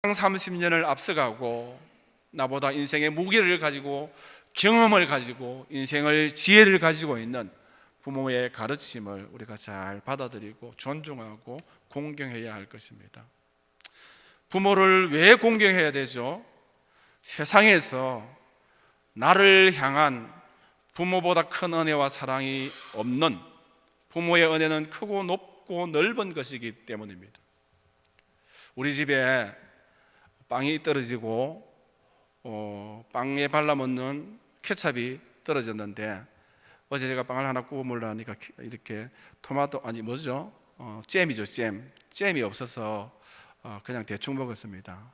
30년을 앞서가고 나보다 인생의 무게를 가지고 경험을 가지고 인생을 지혜를 가지고 있는 부모의 가르침을 우리가 잘 받아들이고 존중하고 공경해야 할 것입니다. 부모를 왜 공경해야 되죠? 세상에서 나를 향한 부모보다 큰 은혜와 사랑이 없는, 부모의 은혜는 크고 높고 넓은 것이기 때문입니다. 우리 집에 빵이 떨어지고 빵에 발라먹는 케찹이 떨어졌는데, 어제 제가 빵을 하나 구워 먹으려니까 이렇게 잼이죠. 잼이 없어서 그냥 대충 먹었습니다.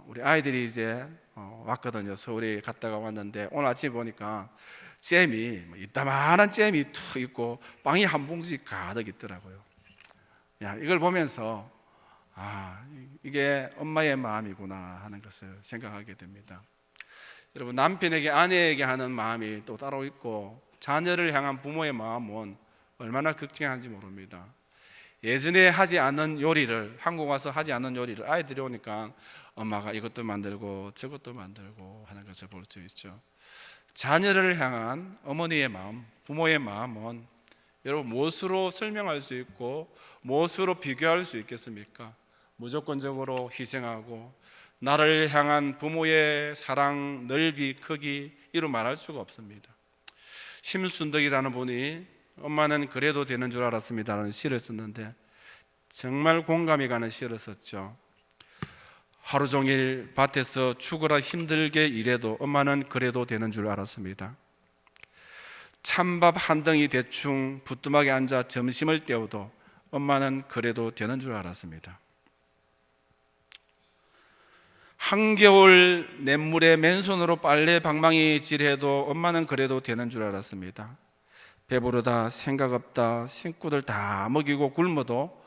우리 아이들이 이제 왔거든요. 서울에 갔다가 왔는데 오늘 아침에 보니까 잼이 이따만한 잼이 툭 있고 빵이 한 봉지 가득 있더라고요. 이걸 보면서 이게 엄마의 마음이구나 하는 것을 생각하게 됩니다. 여러분, 남편에게 아내에게 하는 마음이 또 따로 있고 자녀를 향한 부모의 마음은 얼마나 극진한지 모릅니다. 예전에 하지 않은 요리를, 한국 와서 하지 않은 요리를 아이들이 오니까 엄마가 이것도 만들고 저것도 만들고 하는 것을 볼 수 있죠. 자녀를 향한 어머니의 마음, 부모의 마음은 여러분 무엇으로 설명할 수 있고 무엇으로 비교할 수 있겠습니까? 무조건적으로 희생하고 나를 향한 부모의 사랑 넓이 크기 이루 말할 수가 없습니다. 심순덕이라는 분이 엄마는 그래도 되는 줄 알았습니다라는 시를 썼는데 정말 공감이 가는 시를 썼죠. 하루 종일 밭에서 죽으라 힘들게 일해도 엄마는 그래도 되는 줄 알았습니다. 찬밥 한 덩이 대충 부뚜막에 앉아 점심을 때워도 엄마는 그래도 되는 줄 알았습니다. 한겨울 냇물에 맨손으로 빨래 방망이 질해도 엄마는 그래도 되는 줄 알았습니다. 배부르다, 생각 없다, 식구들 다 먹이고 굶어도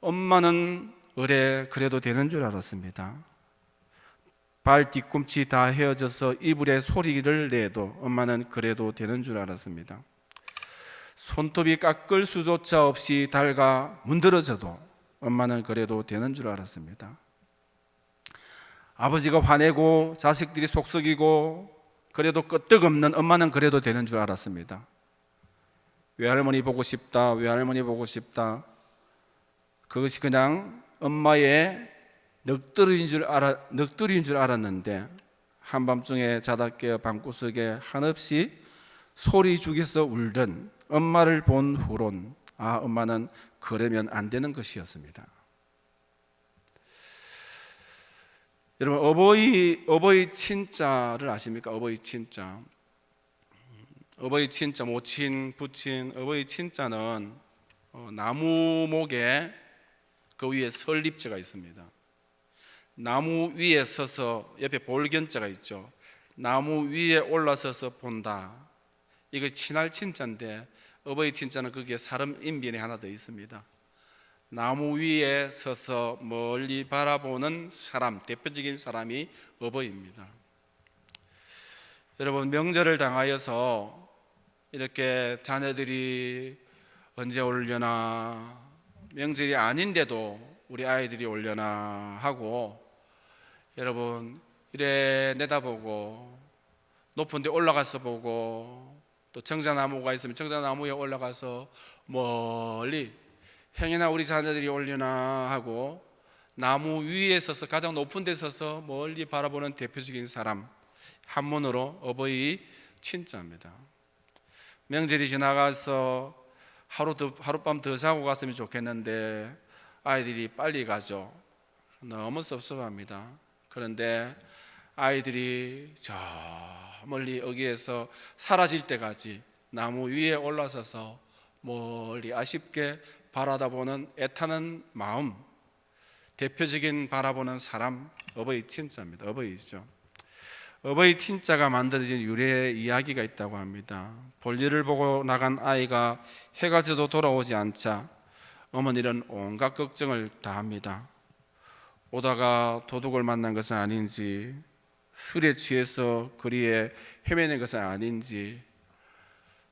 엄마는 그래도 되는 줄 알았습니다. 발 뒤꿈치 다 헤어져서 이불에 소리를 내도 엄마는 그래도 되는 줄 알았습니다. 손톱이 깎을 수조차 없이 닳아 문드러져도 엄마는 그래도 되는 줄 알았습니다. 아버지가 화내고 자식들이 속썩이고 그래도 끄떡없는 엄마는 그래도 되는 줄 알았습니다. 외할머니 보고 싶다, 외할머니 보고 싶다. 그것이 그냥 엄마의 넋두리인 줄 알았는데 한밤중에 자다 깨어 방구석에 한없이 소리 죽여서 울던 엄마를 본 후론 엄마는 그러면 안 되는 것이었습니다. 여러분, 어버이 친자를 아십니까? 어버이 친자, 모친, 부친, 어버이 친자는 나무목에 그 위에 설립자가 있습니다. 나무 위에 서서 옆에 볼견자가 있죠. 나무 위에 올라서서 본다. 이거 친할 친자인데 어버이 친자는 거기에 사람 인변이 하나 더 있습니다. 나무 위에 서서 멀리 바라보는 사람, 대표적인 사람이 어버이입니다. 여러분, 명절을 당하여서 이렇게 자녀들이 언제 오려나, 명절이 아닌데도 우리 아이들이 오려나 하고 여러분 이래 내다보고 높은 데 올라가서 보고 또 청자나무가 있으면 청자나무에 올라가서 멀리 행여나 우리 자녀들이 오려나 하고 나무 위에 서서 가장 높은 데 서서 멀리 바라보는 대표적인 사람, 한문으로 어버이 친자입니다. 명절이 지나가서 하룻밤 더 자고 갔으면 좋겠는데 아이들이 빨리 가죠. 너무 섭섭합니다. 그런데 아이들이 저 멀리 여기에서 사라질 때까지 나무 위에 올라서서 멀리 아쉽게 바라다보는 애타는 마음, 대표적인 바라보는 사람, 어버이 친자입니다. 어버이죠. 어버이 친자가 만들어진 유래 이야기가 있다고 합니다. 볼일을 보고 나간 아이가 해가 져도 돌아오지 않자 어머니는 온갖 걱정을 다합니다. 오다가 도둑을 만난 것은 아닌지, 술에 취해서 거리에 헤매는 것은 아닌지,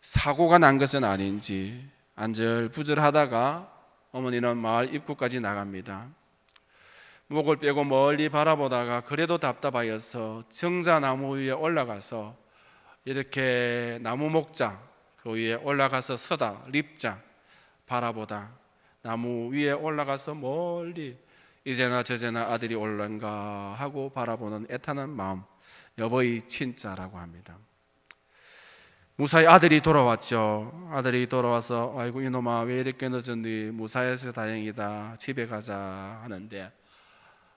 사고가 난 것은 아닌지 안절부절하다가 어머니는 마을 입구까지 나갑니다. 목을 빼고 멀리 바라보다가 그래도 답답하여서 정자나무 위에 올라가서 이렇게 나무 목자 그 위에 올라가서 서다 립자 바라보다 나무 위에 올라가서 멀리 이제나 저제나 아들이 올란가 하고 바라보는 애타는 마음, 여보의 친자라고 합니다. 무사히 아들이 돌아왔죠. 아들이 돌아와서 아이고 이놈아 왜 이렇게 늦었니? 무사해서 다행이다. 집에 가자 하는데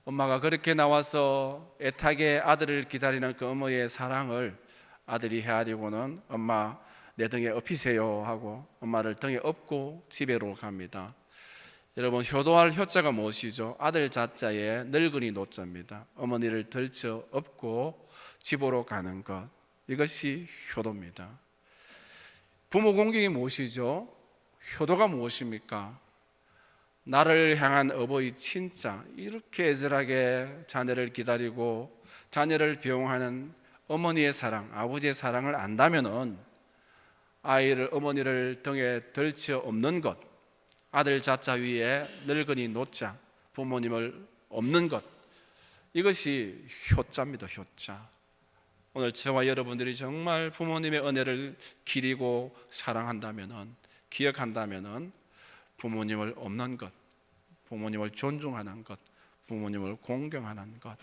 엄마가 그렇게 나와서 애타게 아들을 기다리는 그 어머니의 사랑을 아들이 헤아리고는 엄마 내 등에 업히세요 하고 엄마를 등에 업고 집에로 갑니다. 여러분, 효도할 효자가 무엇이죠? 아들 자자에 늙은이 노자입니다. 어머니를 들쳐 업고 집으로 가는 것, 이것이 효도입니다. 부모 공경이 무엇이죠? 효도가 무엇입니까? 나를 향한 어버이 친자, 이렇게 애절하게 자녀를 기다리고 자녀를 배웅하는 어머니의 사랑, 아버지의 사랑을 안다면은 아이를, 어머니를 등에 들쳐 업는 것, 아들 자자 위에 늙은이 노자, 부모님을 업는 것, 이것이 효자입니다. 효자. 오늘 저와 여러분들이 정말 부모님의 은혜를 기리고 사랑한다면은, 기억한다면은 부모님을 업는 것, 부모님을 존중하는 것, 부모님을 공경하는 것,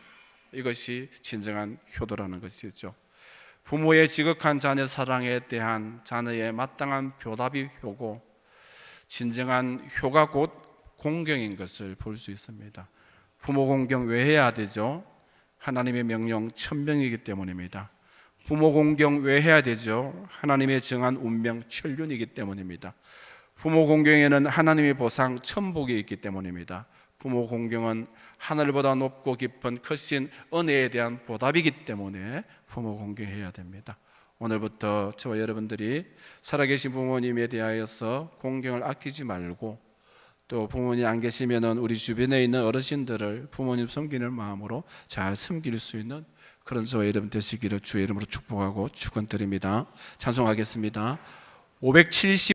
이것이 진정한 효도라는 것이죠. 부모의 지극한 자녀 사랑에 대한 자녀의 마땅한 보답이 효고, 진정한 효가 곧 공경인 것을 볼 수 있습니다. 부모 공경 왜 해야 되죠? 하나님의 명령 천명이기 때문입니다. 부모 공경 왜 해야 되죠? 하나님의 정한 운명 천륜이기 때문입니다. 부모 공경에는 하나님의 보상 천복이 있기 때문입니다. 부모 공경은 하늘보다 높고 깊은 크신 은혜에 대한 보답이기 때문에 부모 공경해야 됩니다. 오늘부터 저와 여러분들이 살아계신 부모님에 대하여서 공경을 아끼지 말고, 또 부모님 안 계시면은 우리 주변에 있는 어르신들을 부모님 섬기는 마음으로 잘 섬길 수 있는 그런 저와 여러분 되시기를 주의 이름으로 축복하고 축원드립니다. 찬송하겠습니다. 570